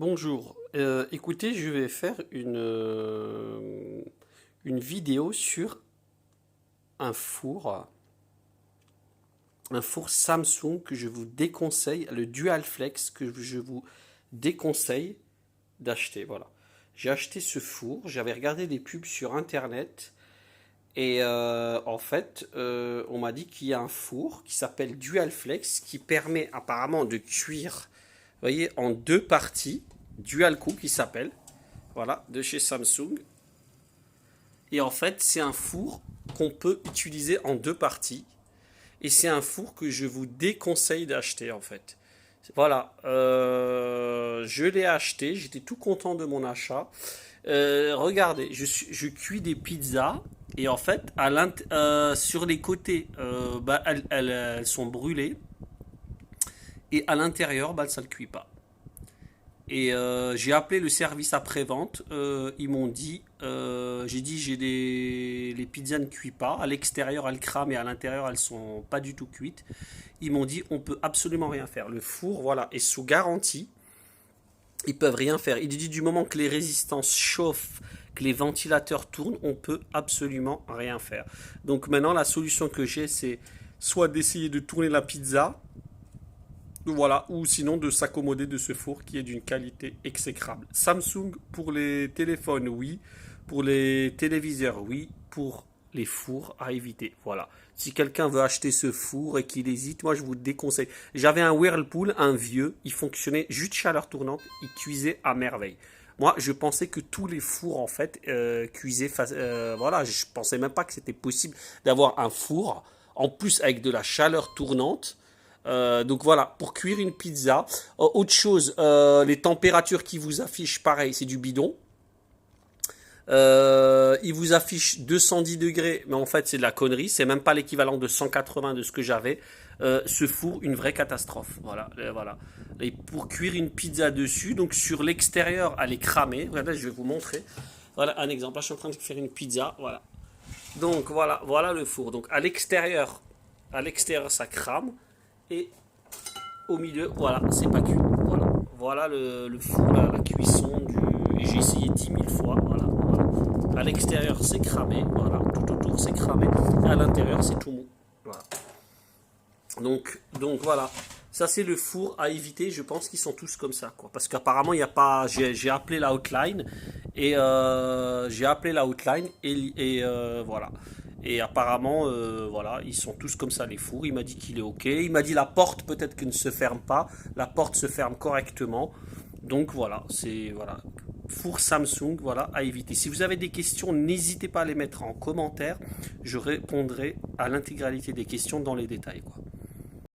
Bonjour. Écoutez, je vais faire une vidéo sur un four, un four Samsung que je vous déconseille, le Dual Flex que je vous déconseille d'acheter. Voilà. J'ai acheté ce four, j'avais regardé des pubs sur internet et en fait, on m'a dit qu'il y a un four qui s'appelle Dual Flex qui permet apparemment de cuire, vous voyez, en deux parties. Dual Cook qui s'appelle, voilà, de chez Samsung. Et en fait, c'est un four qu'on peut utiliser en deux parties. Et c'est un four que je vous déconseille d'acheter en fait. Voilà, je l'ai acheté, j'étais tout content de mon achat. Regardez, je cuis des pizzas et en fait, sur les côtés, elles sont brûlées et à l'intérieur, ça ne cuit pas. Et j'ai appelé le service après-vente. Ils m'ont dit, j'ai dit, les pizzas ne cuisent pas. À l'extérieur, elles crament et à l'intérieur, elles sont pas du tout cuites. Ils m'ont dit, on peut absolument rien faire. Le four, voilà, est sous garantie. Ils peuvent rien faire. Il dit, du moment que les résistances chauffent, que les ventilateurs tournent, on peut absolument rien faire. Donc maintenant, la solution que j'ai, c'est soit d'essayer de tourner la pizza. Voilà, ou sinon de s'accommoder de ce four qui est d'une qualité exécrable. Samsung pour les téléphones, oui. Pour les téléviseurs, oui. Pour les fours, à éviter. Voilà. Si quelqu'un veut acheter ce four et qu'il hésite, moi je vous déconseille. J'avais un Whirlpool, un vieux, il fonctionnait juste chaleur tournante, il cuisait à merveille. Moi, je pensais que tous les fours, en fait, cuisaient. Voilà, je pensais même pas que c'était possible d'avoir un four, en plus avec de la chaleur tournante. Donc voilà, pour cuire une pizza. Autre chose, les températures qui vous affichent, pareil, c'est du bidon. Il vous affiche 210 degrés, mais en fait c'est de la connerie. C'est même pas l'équivalent de 180 de ce que j'avais. Ce four, une vraie catastrophe. Voilà, voilà. Et pour cuire une pizza dessus, donc sur l'extérieur, elle est cramée. Voilà, je vais vous montrer. Voilà un exemple. Là, je suis en train de faire une pizza. Voilà. Donc voilà, voilà le four. Donc à l'extérieur ça crame. Et au milieu, voilà, c'est pas cuit. Voilà, voilà le four, la cuisson du. J'ai essayé 10 000 fois. Voilà, voilà. À l'extérieur, c'est cramé. Voilà, tout autour, c'est cramé. Et à l'intérieur, c'est tout mou. Voilà. Donc voilà. Ça, c'est le four à éviter. Je pense qu'ils sont tous comme ça, quoi. Parce qu'apparemment, il n'y a pas. J'ai appelé la hotline. Et voilà. Et apparemment, voilà, ils sont tous comme ça, les fours. Il m'a dit qu'il est OK. Il m'a dit la porte, peut-être qu'elle ne se ferme pas. La porte se ferme correctement. Donc voilà, c'est voilà. Four Samsung, voilà, à éviter. Si vous avez des questions, n'hésitez pas à les mettre en commentaire. Je répondrai à l'intégralité des questions dans les détails, quoi.